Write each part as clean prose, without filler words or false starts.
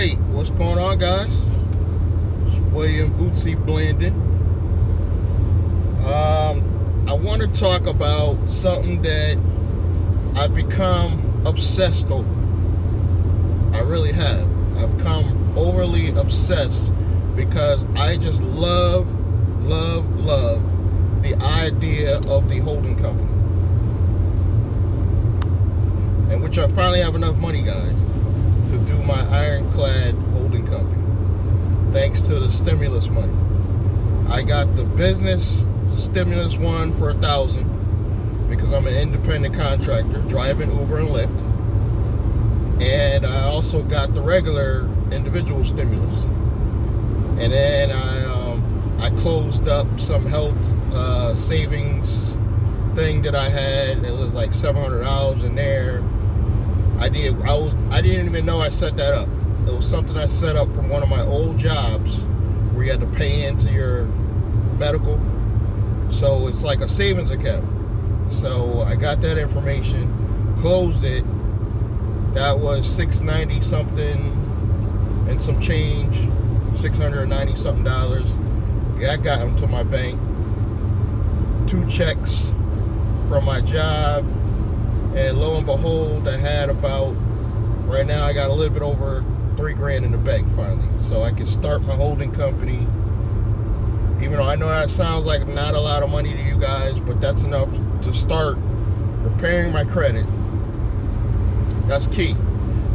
Alright, what's going on, guys? It's William Bootsy Blandon. I want to talk about something that I've become obsessed over. I really have. I've become overly obsessed because I just love the idea of the holding company. And which I finally have enough money, guys, to do my ironclad holding company, thanks to the stimulus money. I got the business stimulus one for $1,000 because I'm an independent contractor driving Uber and Lyft, and I also got the regular individual stimulus. And then I closed up some health savings thing that I had. It was like $700 in there. I didn't even know I set that up. It was something I set up from one of my old jobs where you had to pay into your medical. So it's like a savings account. So I got that information, closed it. That was $690 something and some change, $690 something. I got them to my bank. 2 checks from my job. And lo and behold, I had right now I got a little bit over $3,000 in the bank finally. So I can start my holding company. Even though I know that sounds like not a lot of money to you guys, but that's enough to start repairing my credit. That's key.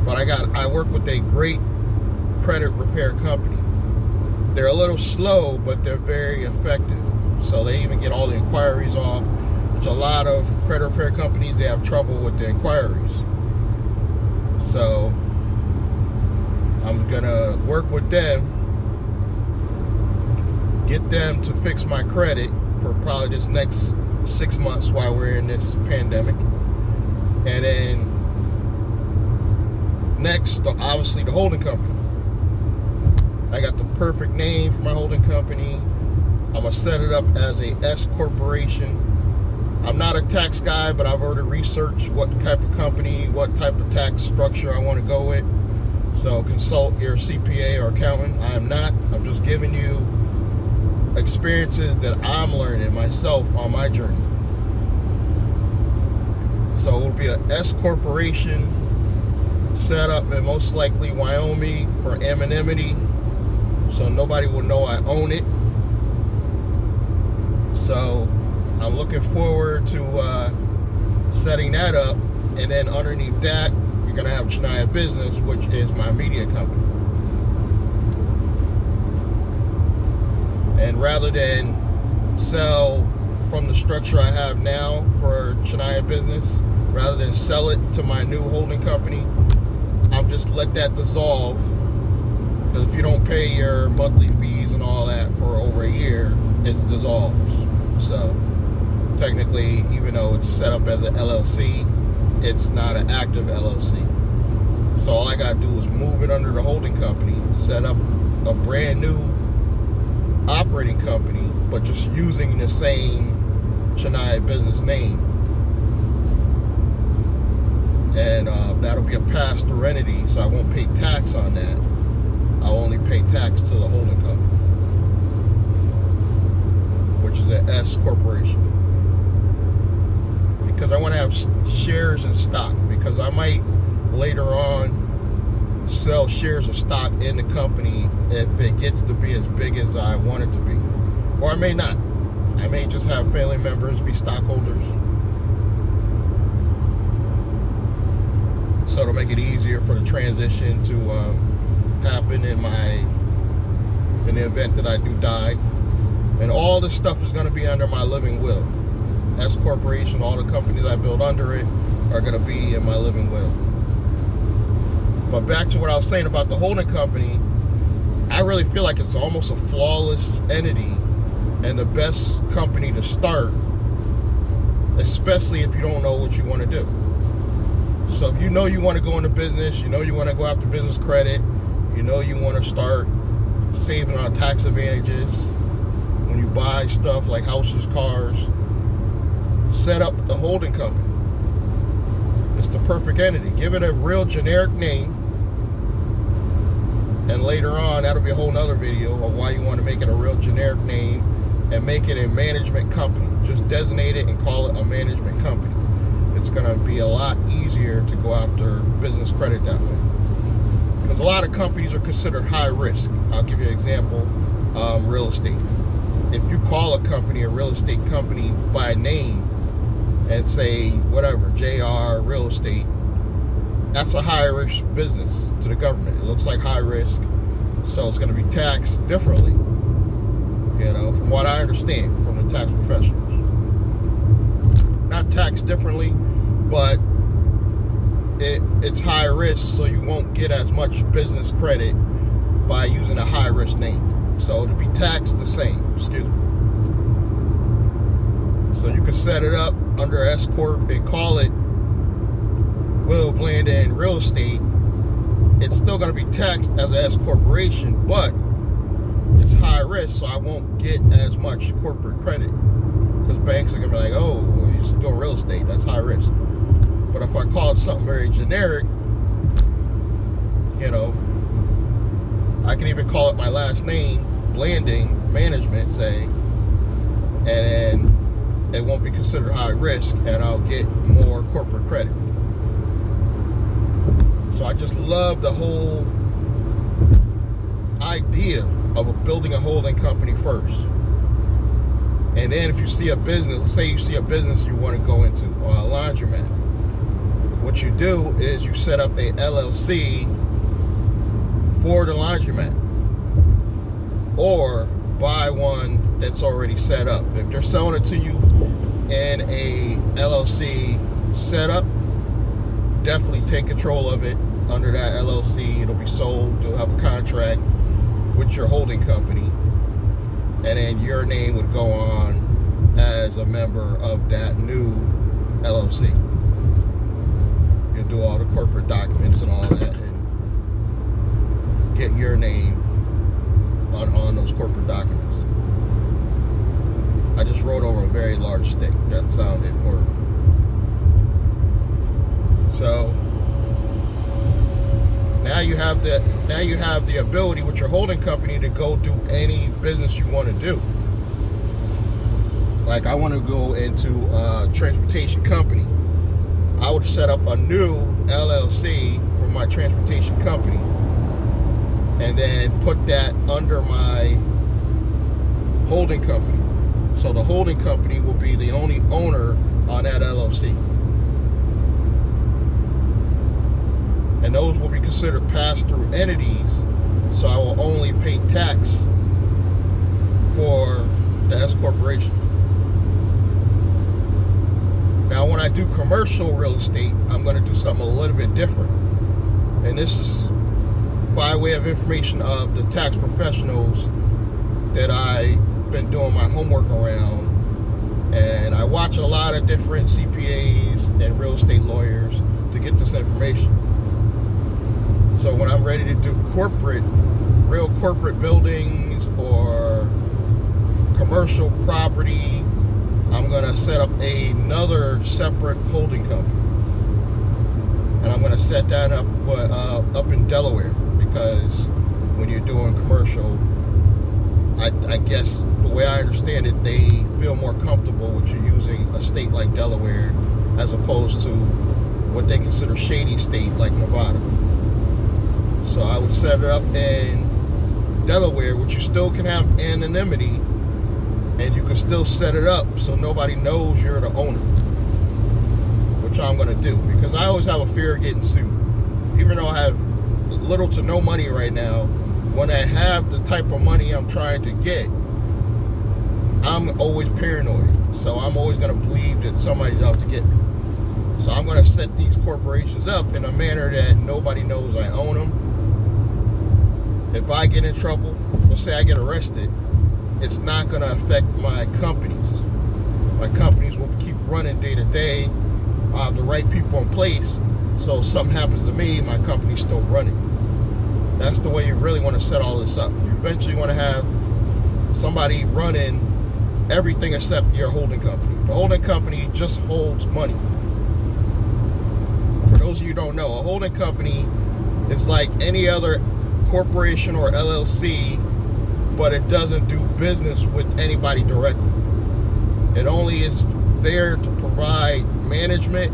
But I work with a great credit repair company. They're a little slow, but they're very effective. So they even get all the inquiries off. Which a lot of credit repair companies, they have trouble with the inquiries. So I'm gonna work with them, get them to fix my credit for probably this next 6 months while we're in this pandemic. And then next, obviously, the holding company. I got the perfect name for my holding company. I'm gonna set it up as a S corporation. I'm not a tax guy, but I've already researched what type of company, what type of tax structure I want to go with. So consult your CPA or accountant. I am not. I'm just giving you experiences that I'm learning myself on my journey. So it will be an S corporation set up in most likely Wyoming for anonymity, so nobody will know I own it. So I'm looking forward to setting that up, and then underneath that, you're going to have Shania Business, which is my media company. And rather than sell from the structure I have now for Shania Business, rather than sell it to my new holding company, I'm just let that dissolve, because if you don't pay your monthly fees and all that for over a year, it's dissolved. So technically, even though it's set up as an LLC, it's not an active LLC. So all I gotta do is move it under the holding company, set up a brand new operating company, but just using the same Shania Business name. And that'll be a pass-through entity, so I won't pay tax on that. I'll only pay tax to the holding company, which is an S corporation. Because I want to have shares in stock, because I might later on sell shares of stock in the company if it gets to be as big as I want it to be. Or I may not. I may just have family members be stockholders. So it'll make it easier for the transition to happen in the event that I do die. And all this stuff is going to be under my living will. S corporation, all the companies I build under it are going to be in my living will. But back to what I was saying about the holding company, I really feel like it's almost a flawless entity and the best company to start, especially if you don't know what you want to do. So if you know you want to go into business, you know you want to go after business credit, you know you want to start saving on tax advantages when you buy stuff like houses, cars, set up the holding company. It's the perfect entity. Give it a real generic name And later on, that'll be a whole nother video of why you want to make it a real generic name and make it a management company. Just designate it and call it a management company. It's going to be a lot easier to go after business credit that way. Because a lot of companies are considered high risk. I'll give you an example, real estate. If you call a company a real estate company by name and say, whatever, JR Real Estate, that's a high risk business to the government. It looks like high risk, so it's going to be taxed differently. You know, from what I understand from the tax professionals. Not taxed differently, but it's high risk, so you won't get as much business credit by using a high risk name. So it'll be taxed the same, excuse me. So you can set it up under S Corp and call it Will Blandon Real Estate. It's still going to be taxed as an S corporation, but it's high risk, so I won't get as much corporate credit. Because banks are going to be like, oh, you're just doing real estate, that's high risk. But if I call it something very generic, you know, I can even call it my last name, Blanding Management, say, and then it won't be considered high risk, and I'll get more corporate credit. So I just love the whole idea of building a holding company first. And then if you see a business, say you see a business you want to go into, or a laundromat, what you do is you set up a LLC for the laundromat, or buy one that's already set up. If they're selling it to you in a LLC setup, definitely take control of it under that LLC. It'll be sold. You'll have a contract with your holding company, and then your name would go on as a member of that new LLC. You'll do all the corporate documents and all that, and get your name on those corporate documents. I just rode over a very large stick. That sounded horrible. So now you have the ability with your holding company to go do any business you want to do. Like, I want to go into a transportation company. I would set up a new LLC for my transportation company, and then put that under my holding company. So the holding company will be the only owner on that LLC. And those will be considered pass-through entities, so I will only pay tax for the S corporation. Now, when I do commercial real estate, I'm going to do something a little bit different. And this is by way of information of the tax professionals that I've been doing my homework around. And I watch a lot of different CPAs and real estate lawyers to get this information. So when I'm ready to do real corporate buildings or commercial property, I'm going to set up another separate holding company. And I'm going to set that up in Delaware, because when you're doing commercial, I guess the way I understand it, they feel more comfortable with you using a state like Delaware as opposed to what they consider shady state like Nevada. So I would set it up in Delaware, which you still can have anonymity, and you can still set it up so nobody knows you're the owner, which I'm going to do, because I always have a fear of getting sued. Even though I have little to no money right now, when I have the type of money I'm trying to get, I'm always paranoid. So I'm always going to believe that somebody's out to get me. So I'm going to set these corporations up in a manner that nobody knows I own them. If I get in trouble, let's say I get arrested, it's not going to affect my companies. My companies will keep running day to day. I have the right people in place, so if something happens to me, my company's still running. That's the way you really want to set all this up. You eventually want to have somebody running everything except your holding company. The holding company just holds money. For those of you who don't know, a holding company is like any other corporation or LLC, but it doesn't do business with anybody directly. It only is there to provide management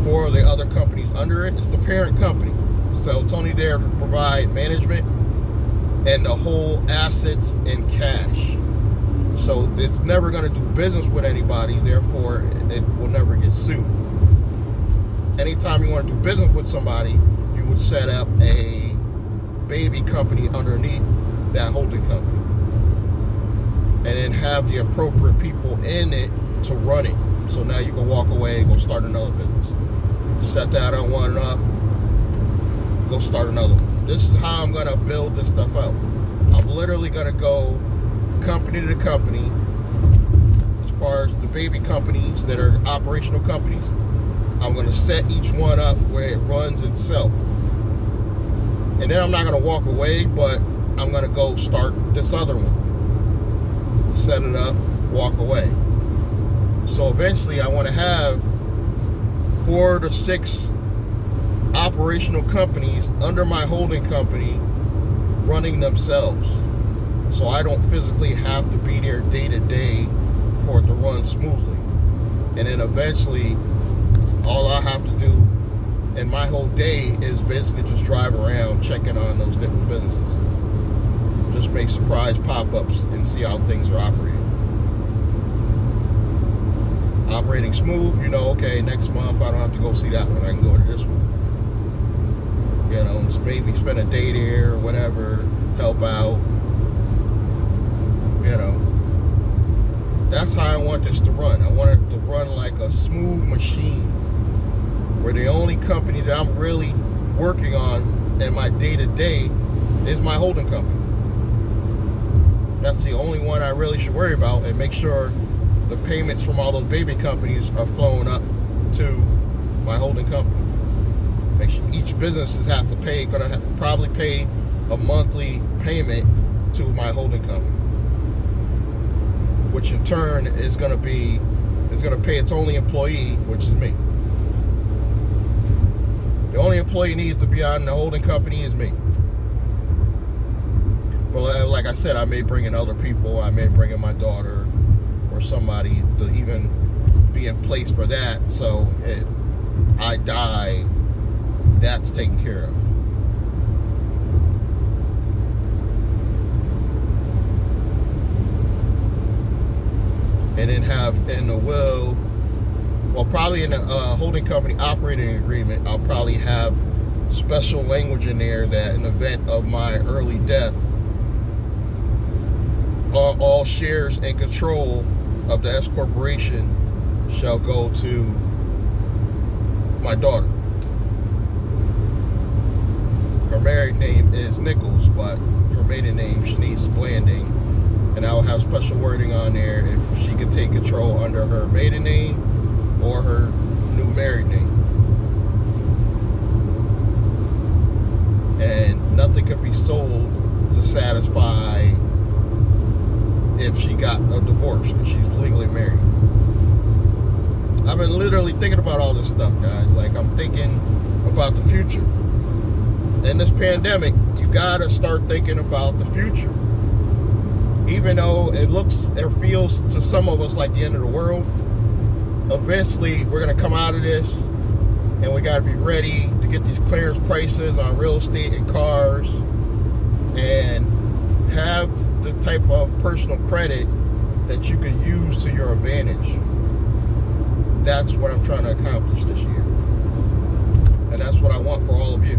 for the other companies under it. It's the parent company. So it's only there to provide management and the whole assets and cash. So it's never going to do business with anybody, therefore it will never get sued. Anytime you want to do business with somebody, you would set up a baby company underneath that holding company and then have the appropriate people in it to run it. So now you can walk away and go start another business. Set that one up, go start another one. This is how I'm going to build this stuff out. I'm literally going to go company to company as far as the baby companies that are operational companies. I'm going to set each one up where it runs itself. And then I'm not going to walk away, but I'm going to go start this other one. Set it up, walk away. So eventually I want to have 4 to 6 operational companies under my holding company running themselves. So I don't physically have to be there day to day for it to run smoothly. And then eventually all I have to do in my whole day is basically just drive around checking on those different businesses. Just make surprise pop-ups and see how things are operating. Operating smooth, you know, okay, next month I don't have to go see that one, I can go to this one. You know, and maybe spend a day there or whatever, help out. You know, that's how I want this to run. I want it to run like a smooth machine, where the only company that I'm really working on in my day-to-day is my holding company. That's the only one I really should worry about, and make sure the payments from all those baby companies are flowing up to my holding company. Make sure each business is have to pay, probably pay a monthly payment to my holding company, which in turn is going to pay its only employee, which is me. The only employee needs to be on the holding company is me. But like I said, I may bring in other people. I may bring in my daughter or somebody to even be in place for that. So if I die, that's taken care of. And then have in the will, well, probably in the holding company operating agreement, I'll probably have special language in there that in the event of my early death, all shares and control of the S corporation shall go to my daughter. Her married name is Nichols, but her maiden name Shanice Blanding, and I will have special wording on there if she could take control under her maiden name or her new married name. And nothing could be sold to satisfy if she got a divorce, because she's legally married. I've been literally thinking about all this stuff, guys. Like, I'm thinking about the future. In this pandemic, you gotta start thinking about the future. Even though it looks or feels to some of us like the end of the world, eventually we're gonna come out of this, and we gotta be ready to get these clearance prices on real estate and cars, and have the type of personal credit that you can use to your advantage. That's what I'm trying to accomplish this year. And that's what I want for all of you.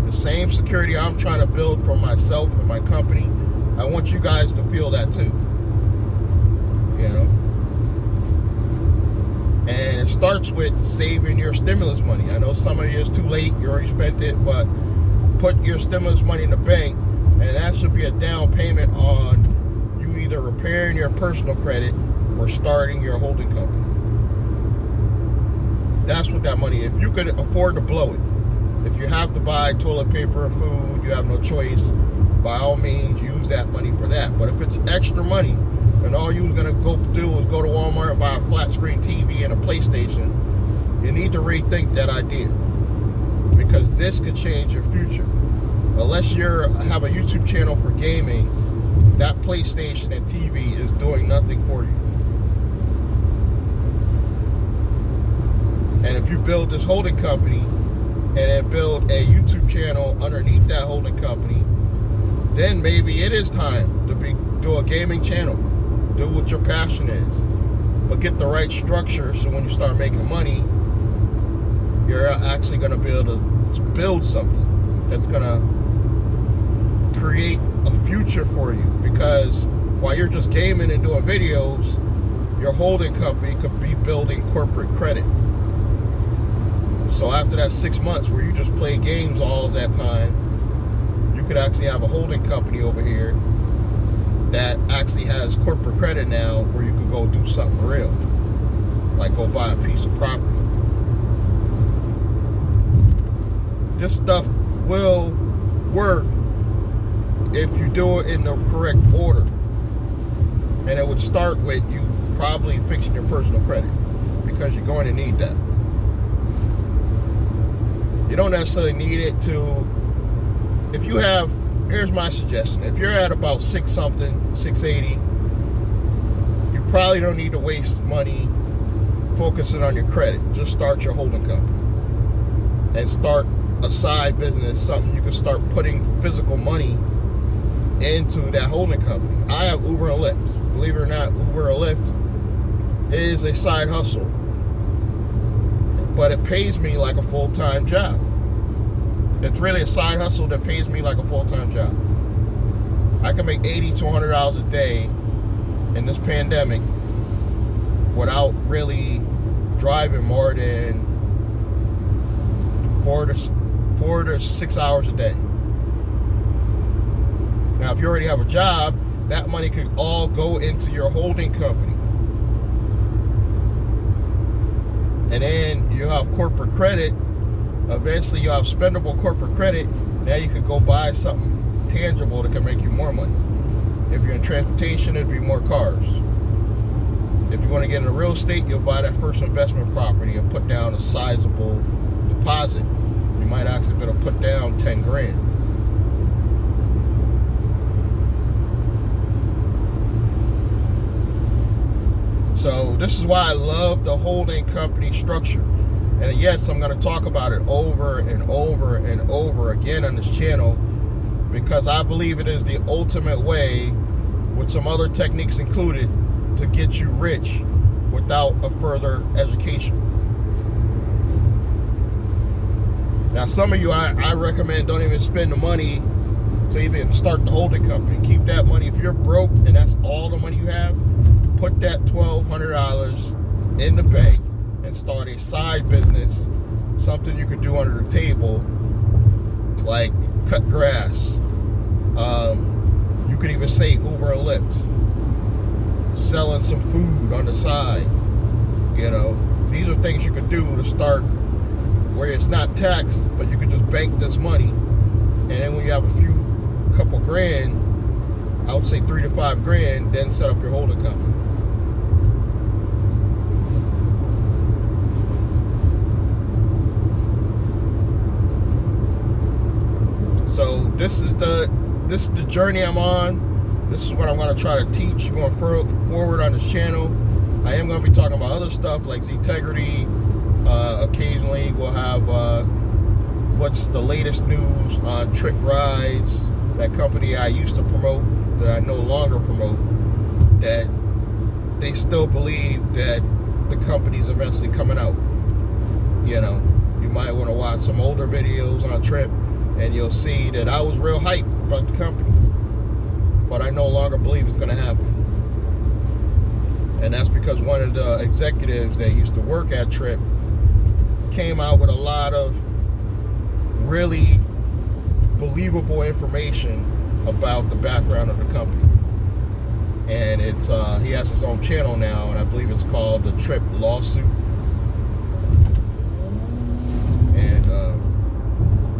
The same security I'm trying to build for myself and my company, I want you guys to feel that too. You know? And it starts with saving your stimulus money. I know some of you it's too late, you already spent it, but put your stimulus money in the bank, and that should be a down payment on you either repairing your personal credit or starting your holding company. That's what that money, if you could afford to blow it, if you have to buy toilet paper and food, you have no choice, by all means use that money for that. But if it's extra money and all you're gonna go do is go to Walmart and buy a flat screen TV and a PlayStation, you need to rethink that idea. because this could change your future. Unless you have a YouTube channel for gaming, that PlayStation and TV is doing nothing for you. And if you build this holding company and then build a YouTube channel underneath that holding company, then maybe it is time to do a gaming channel. Do what your passion is. But get the right structure so when you start making money, you're actually going to be able to build something that's going to create a future for you. Because while you're just gaming and doing videos, your holding company could be building corporate credit. So after that 6 months where you just play games all that time, you could actually have a holding company over here that actually has corporate credit now, where you could go do something real, like go buy a piece of property. This stuff will work if you do it in the correct order. And it would start with you probably fixing your personal credit, because you're going to need that. You don't necessarily need it to, if you have, here's my suggestion. If you're at about 680, you probably don't need to waste money focusing on your credit. Just start your holding company and start a side business, something you can start putting physical money into that holding company. I have Uber and Lyft. Believe it or not, Uber or Lyft is a side hustle, but it pays me like a full-time job. It's really a side hustle that pays me like a full-time job. I can make $80 to $100 a day in this pandemic without really driving more than 4 to 6 hours a day. Now, if you already have a job, that money could all go into your holding company. And then you have corporate credit. Eventually you have spendable corporate credit. Now you could go buy something tangible that can make you more money. If you're in transportation, it'd be more cars. If you want to get into real estate, you'll buy that first investment property and put down a sizable deposit. You might actually be able to put down 10 grand. So this is why I love the holding company structure. And yes, I'm going to talk about it over and over and over again on this channel, because I believe it is the ultimate way, with some other techniques included, to get you rich without a further education. Now, some of you, I recommend don't even spend the money to even start the holding company. Keep that money. If you're broke and that's all the money you have, put that $1,200 in the bank and start a side business, something you could do under the table, like cut grass. You could even say Uber and Lyft, selling some food on the side. You know, these are things you could do to start where it's not taxed, but you could just bank this money, and then when you have a couple grand, I would say 3 to 5 grand, then set up your holding company. So this is the journey I'm on. This is what I'm going to try to teach going forward on this channel. I am going to be talking about other stuff like ZTEGRITY. Occasionally we'll have what's the latest news on Trick Rides, that company I used to promote that I no longer promote, that they still believe that the company's eventually coming out. You know, you might want to watch some older videos on Trip, and you'll see that I was real hyped about the company, but I no longer believe it's going to happen. And that's because one of the executives that used to work at Trip came out with a lot of really believable information about the background of the company. And it's he has his own channel now, and I believe it's called the Trip Lawsuit. And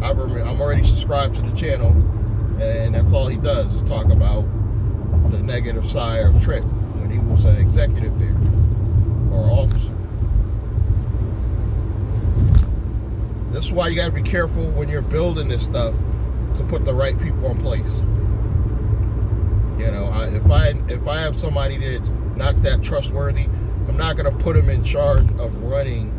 I'm already subscribed to the channel, and that's all he does is talk about the negative side of Trip when he was an executive there, or officer. This is why you got to be careful when you're building this stuff to put the right people in place. You know, if I have somebody that's not that trustworthy, I'm not going to put them in charge of running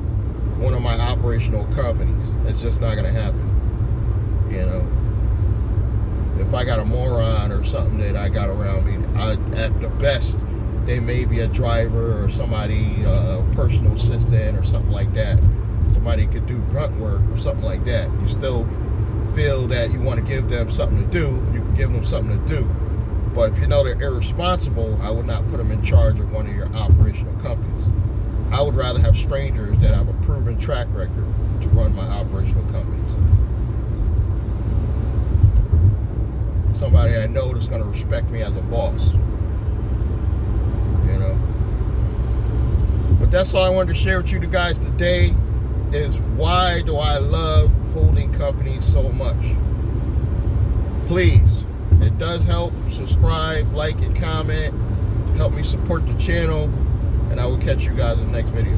one of my operational companies. It's just not going to happen. You know, if I got a moron or something that I got around me, at the best, they may be a driver or somebody, a personal assistant or something like that. Somebody could do grunt work or something like that. You still feel that you want to give them something to do, you can give them something to do. But if you know they're irresponsible, I would not put them in charge of one of your operational companies. I would rather have strangers that have a proven track record to run my operational companies. Somebody I know that's going to respect me as a boss. You know. But that's all I wanted to share with you guys today, is why do I love holding companies so much? Please, it does help. Subscribe, like, and comment. Help me support the channel. And I will catch you guys in the next video.